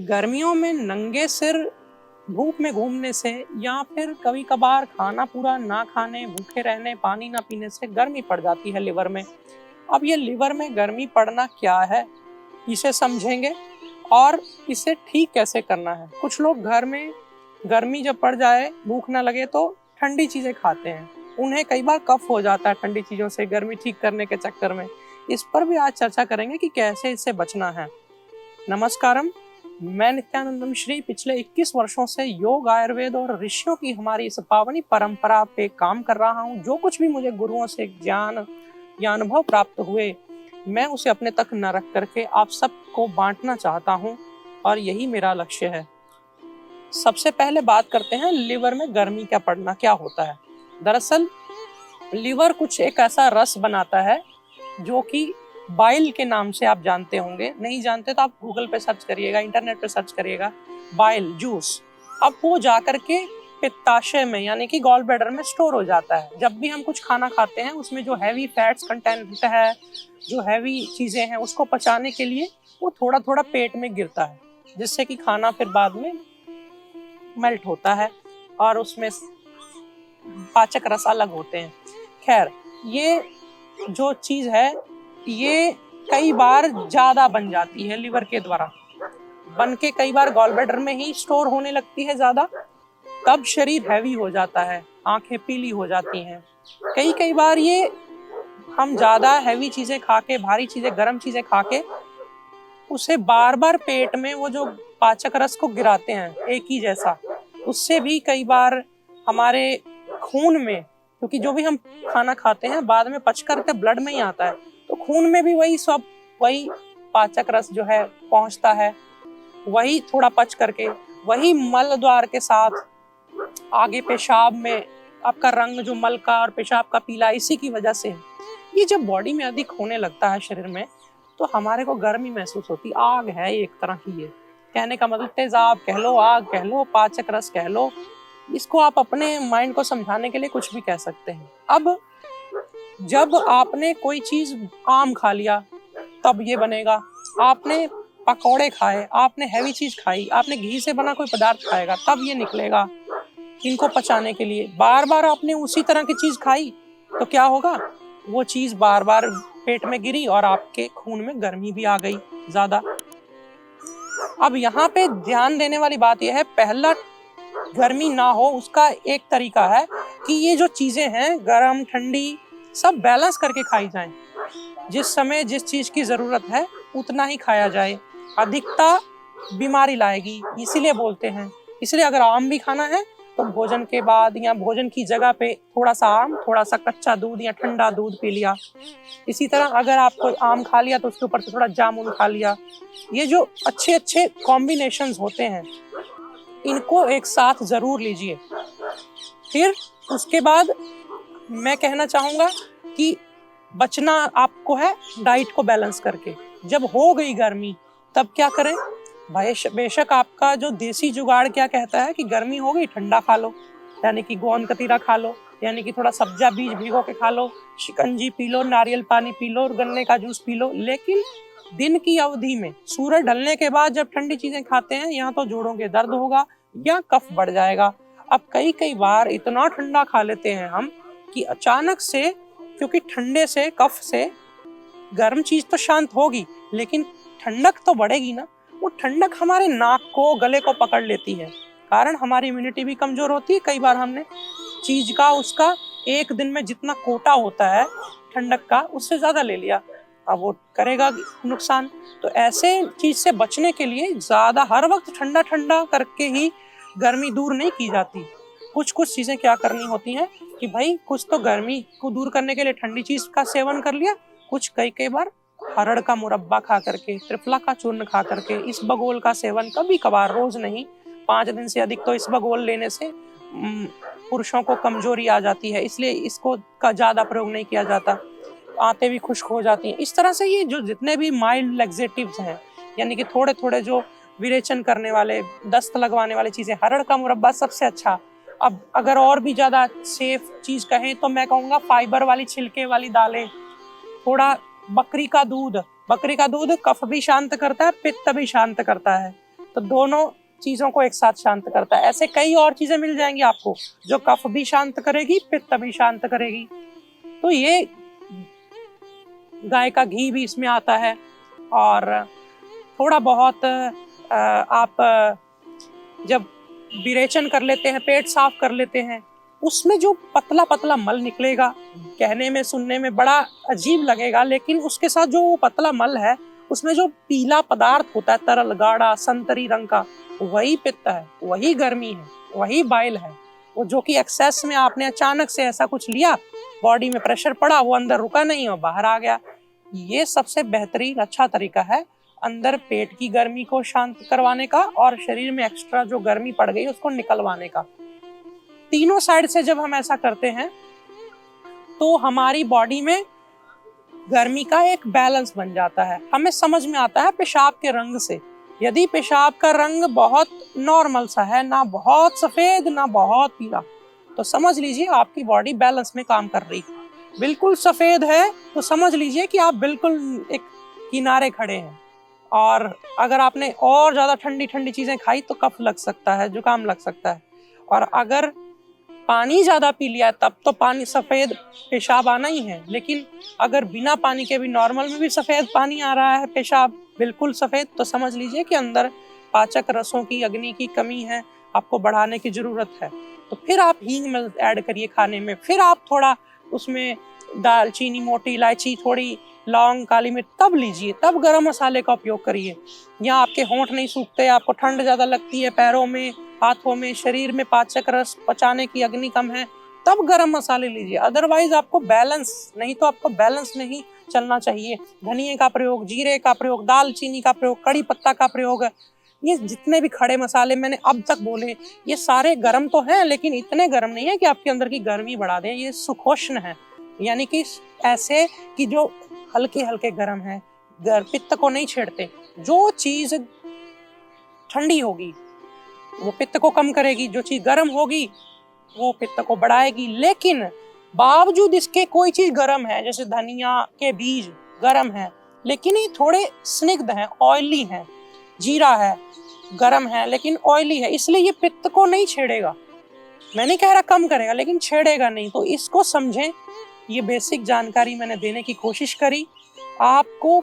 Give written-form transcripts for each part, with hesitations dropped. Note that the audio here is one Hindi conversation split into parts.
गर्मियों में नंगे सिर धूप में घूमने से या फिर कभी कभार खाना पूरा ना खाने, भूखे रहने, पानी ना पीने से गर्मी पड़ जाती है लिवर में। अब ये लिवर में गर्मी पड़ना क्या है, इसे समझेंगे और इसे ठीक कैसे करना है। कुछ लोग घर में गर्मी जब पड़ जाए, भूख ना लगे तो ठंडी चीजें खाते हैं। उन्हें कई बार कफ हो जाता है ठंडी चीजों से गर्मी ठीक करने के चक्कर में। इस पर भी आज चर्चा करेंगे कि कैसे इससे बचना है। नमस्कारम, मैं नित्यानंदम श्री पिछले 21 वर्षों से योग, आयुर्वेद और ऋषियों की हमारी इस पावनी परंपरा पे काम कर रहा हूँ। जो कुछ भी मुझे गुरुओं से ज्ञान या अनुभव प्राप्त हुए, मैं उसे अपने तक न रख करके आप सबको बांटना चाहता हूँ और यही मेरा लक्ष्य है। सबसे पहले बात करते हैं लिवर में गर्मी क्या पड़ना क्या होता है। दरअसल लिवर कुछ एक ऐसा रस बनाता है जो कि बाइल के नाम से आप जानते होंगे। नहीं जानते तो आप गूगल पे सर्च करिएगा, इंटरनेट पे सर्च करिएगा, बाइल जूस। अब वो जाकर के पित्ताशय में यानी कि गॉल ब्लैडर में स्टोर हो जाता है। जब भी हम कुछ खाना खाते हैं उसमें जो हैवी फैट्स कंटेंट है, जो हैवी चीजें हैं, उसको पचाने के लिए वो थोड़ा थोड़ा पेट में गिरता है, जिससे कि खाना फिर बाद में मेल्ट होता है और उसमें पाचक रस अलग होते हैं। खैर, ये जो चीज है ये कई बार ज्यादा बन जाती है लिवर के द्वारा, बन के कई बार गॉल ब्लैडर में ही स्टोर होने लगती है ज्यादा। तब शरीर हैवी हो जाता है, आंखें पीली हो जाती हैं। कई बार ये हम ज्यादा हैवी चीजें खा के, भारी चीजें, गर्म चीजें खा के उसे बार बार पेट में वो जो पाचक रस को गिराते हैं एक ही जैसा, उससे भी कई बार हमारे खून में, क्योंकि जो भी हम खाना खाते हैं बाद में पच करके ब्लड में ही आता है, तो खून में भी वही पाचक रस जो है पहुंचता है। वही थोड़ा पच करके वही मल द्वार के साथ आगे पेशाब में आपका रंग जो मल का और पेशाब का पीला, इसी की वजह से ये जब बॉडी में अधिक होने लगता है शरीर में, तो हमारे को गर्मी महसूस होती। आग है एक तरह की, ये कहने का मतलब तेजाब कह लो, आग कह लो, पाचक रस कह लो, इसको आप अपने माइंड को समझाने के लिए कुछ भी कह सकते हैं। अब जब आपने कोई चीज आम खा लिया तब ये बनेगा, आपने पकौड़े खाए, आपने हैवी चीज खाई, आपने घी से बना कोई पदार्थ खाएगा तब ये निकलेगा। इनको पचाने के लिए बार बार आपने उसी तरह की चीज खाई तो क्या होगा, वो चीज बार बार पेट में गिरी और आपके खून में गर्मी भी आ गई ज्यादा। अब यहाँ पे ध्यान देने वाली बात यह है, पहला गर्मी ना हो उसका एक तरीका है कि ये जो चीजें हैं गर्म ठंडी सब बैलेंस करके खाई जाएं। जिस समय जिस चीज की जरूरत है उतना ही खाया जाए। अधिकता बीमारी लाएगी, इसीलिए बोलते हैं। इसलिए अगर आम भी खाना है तो भोजन के बाद या भोजन की जगह पे थोड़ा सा आम, थोड़ा सा कच्चा दूध या ठंडा दूध पी लिया। इसी तरह अगर आपको आम खा लिया तो उसके ऊपर से थोड़ा जामुन खा लिया। ये जो अच्छे अच्छे कॉम्बिनेशंस होते हैं इनको एक साथ जरूर लीजिए। फिर उसके बाद मैं कहना चाहूंगा कि बचना आपको है डाइट को बैलेंस करके। जब हो गई गर्मी तब क्या करें, बेशक आपका जो देसी जुगाड़ क्या कहता है कि गर्मी हो गई ठंडा खा लो, यानी कि गोंद कतीरा खा लो, यानी कि थोड़ा सब्जा बीज भिगो के खा लो, शिकंजी पी लो, नारियल पानी पी लो, गन्ने का जूस पी लो। लेकिन दिन की अवधि में सूरज ढलने के बाद जब ठंडी चीजें खाते हैं, या तो जोड़ों के दर्द होगा या कफ बढ़ जाएगा। अब कई बार इतना ठंडा खा लेते हैं हम कि अचानक से, क्योंकि ठंडे से, कफ से गर्म चीज तो शांत होगी लेकिन ठंडक तो बढ़ेगी ना। वो ठंडक हमारे नाक को, गले को पकड़ लेती है, कारण हमारी इम्यूनिटी भी कमजोर होती है। कई बार हमने चीज का, उसका एक दिन में जितना कोटा होता है ठंडक का, उससे ज्यादा ले लिया, अब वो करेगा नुकसान। तो ऐसे चीज से बचने के लिए ज्यादा हर वक्त ठंडा ठंडा करके ही गर्मी दूर नहीं की जाती। कुछ चीजें क्या करनी होती हैं कि भाई कुछ तो गर्मी को दूर करने के लिए ठंडी चीज का सेवन कर लिया, कुछ कई बार हरड़ का मुरब्बा खा करके, त्रिफला का चूर्ण खा करके, इसबगोल का सेवन कभी कभार, रोज नहीं। 5 दिन से अधिक तो इसबगोल लेने से पुरुषों को कमजोरी आ जाती है, इसलिए इसको का ज्यादा प्रयोग नहीं किया जाता। आंतें भी खुश्क हो जाती हैं। इस तरह से ये जो जितने भी माइल्ड लैक्सेटिव्स हैं, यानी कि थोड़े थोड़े जो विरेचन करने वाले, दस्त लगवाने वाली चीजें, हरड़ का मुरब्बा सबसे अच्छा। अब अगर और भी ज्यादा सेफ चीज कहें तो मैं कहूँगा फाइबर वाली, छिलके वाली दालें, थोड़ा बकरी का दूध कफ भी शांत करता है, पित्त भी शांत करता है। तो दोनों चीजों को एक साथ शांत करता है। ऐसे कई और चीजें मिल जाएंगी आपको जो कफ भी शांत करेगी, पित्त भी शांत करेगी। तो ये गाय का घी भी इसमें आता है। और थोड़ा बहुत आप जब विरेचन कर लेते हैं, पेट साफ कर लेते हैं, उसमें जो पतला पतला मल निकलेगा, कहने में सुनने में बड़ा अजीब लगेगा, लेकिन उसके साथ जो पतला मल है उसमें जो पीला पदार्थ होता है, तरल गाढ़ा संतरी रंग का, वही पित्त है, वही गर्मी है, वही बाइल है। वो जो कि एक्सेस में आपने अचानक से ऐसा कुछ लिया, बॉडी में प्रेशर पड़ा, वो अंदर रुका नहीं और बाहर आ गया। ये सबसे बेहतरीन अच्छा तरीका है अंदर पेट की गर्मी को शांत करवाने का और शरीर में एक्स्ट्रा जो गर्मी पड़ गई उसको निकलवाने का। तीनों साइड से जब हम ऐसा करते हैं तो हमारी बॉडी में गर्मी का एक बैलेंस बन जाता है। हमें समझ में आता है पेशाब के रंग से, यदि पेशाब का रंग बहुत नॉर्मल सा है, ना बहुत सफेद ना बहुत पीला, तो समझ लीजिए आपकी बॉडी बैलेंस में काम कर रही है। बिल्कुल सफेद है तो समझ लीजिए कि आप बिल्कुल एक किनारे खड़े हैं। और अगर आपने और ज्यादा ठंडी ठंडी चीजें खाई तो कफ लग सकता है, जुकाम लग सकता है। और अगर पानी ज्यादा पी लिया तब तो पानी सफेद पेशाब आना ही है, लेकिन अगर बिना पानी के भी नॉर्मल में भी सफेद पानी आ रहा है, पेशाब बिल्कुल सफेद, तो समझ लीजिए कि अंदर पाचक रसों की, अग्नि की कमी है, आपको बढ़ाने की जरूरत है। तो फिर आप हींग में ऐड करिए खाने में, फिर आप थोड़ा उसमें दालचीनी, मोटी इलायची, थोड़ी लौंग, काली मिर्च तब लीजिए, तब गरम मसाले का उपयोग करिए। या आपके होंठ नहीं सूखते, आपको ठंड ज्यादा लगती है, पैरों में, हाथों में, शरीर में पाचक रस पचाने की अग्नि कम है, तब गरम मसाले लीजिए। अदरवाइज आपको बैलेंस नहीं चलना चाहिए। धनिये का प्रयोग, जीरे का प्रयोग, दालचीनी का प्रयोग, कड़ी पत्ता का प्रयोग, ये जितने भी खड़े मसाले मैंने अब तक बोले, ये सारे गर्म तो हैं, लेकिन इतने गर्म नहीं है कि आपके अंदर की गर्मी बढ़ा दें। ये सुखोष्ण है, यानी कि ऐसे कि जो हल्के हल्के गर्म है, पित्त को नहीं छेड़ते। जो चीज ठंडी होगी वो पित्त को कम करेगी, जो चीज गर्म होगी वो पित्त को बढ़ाएगी। लेकिन बावजूद इसके कोई चीज गर्म है, जैसे धनिया के बीज गर्म है लेकिन ये थोड़े स्निग्ध हैं, ऑयली हैं, जीरा है गर्म है लेकिन ऑयली है, इसलिए ये पित्त को नहीं छेड़ेगा। मैं नहीं कह रहा कम करेगा, लेकिन छेड़ेगा नहीं। तो इसको समझें। ये बेसिक जानकारी मैंने देने की कोशिश करी आपको,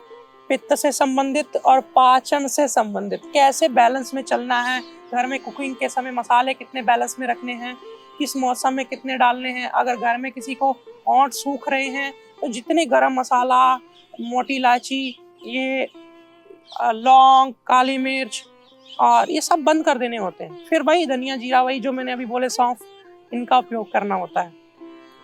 पित्त से संबंधित और पाचन से संबंधित, कैसे बैलेंस में चलना है, घर में कुकिंग के समय मसाले कितने बैलेंस में रखने हैं, किस मौसम में कितने डालने हैं। अगर घर में किसी को होंठ सूख रहे हैं तो जितने गरम मसाला, मोटी इलायची, ये लौंग, काली मिर्च और ये सब बंद कर देने होते हैं। फिर वही धनिया, जीरा, वही जो मैंने अभी बोले, सौंफ, इनका उपयोग करना होता है।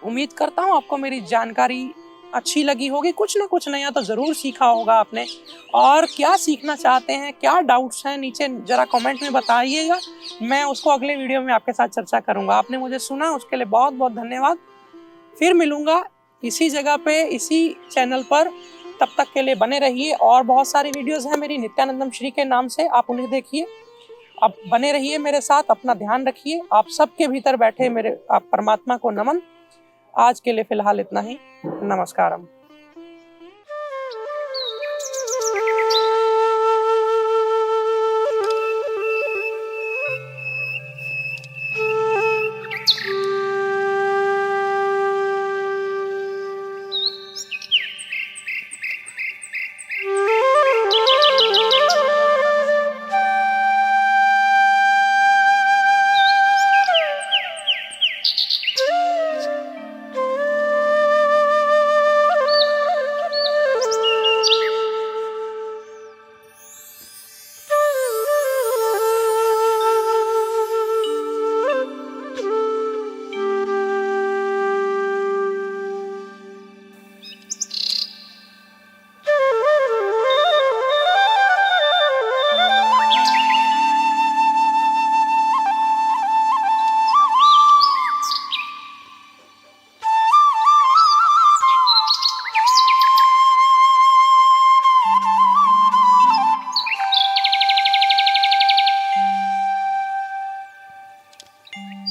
उम्मीद करता हूँ आपको मेरी जानकारी अच्छी लगी होगी, कुछ ना कुछ नया तो जरूर सीखा होगा आपने। और क्या सीखना चाहते हैं, क्या डाउट्स हैं, नीचे जरा कमेंट में बताइएगा, मैं उसको अगले वीडियो में आपके साथ चर्चा करूंगा। आपने मुझे सुना उसके लिए बहुत बहुत धन्यवाद। फिर मिलूंगा इसी जगह पे, इसी चैनल पर। तब तक के लिए बने रहिए। और बहुत सारी वीडियोस हैं मेरी नित्यानंदम श्री के नाम से, आप उन्हें देखिए। आप बने रहिए मेरे साथ, अपना ध्यान रखिए। आप सबके भीतर बैठे मेरे आप परमात्मा को नमन। आज के लिए फिलहाल इतना ही। नमस्कारम।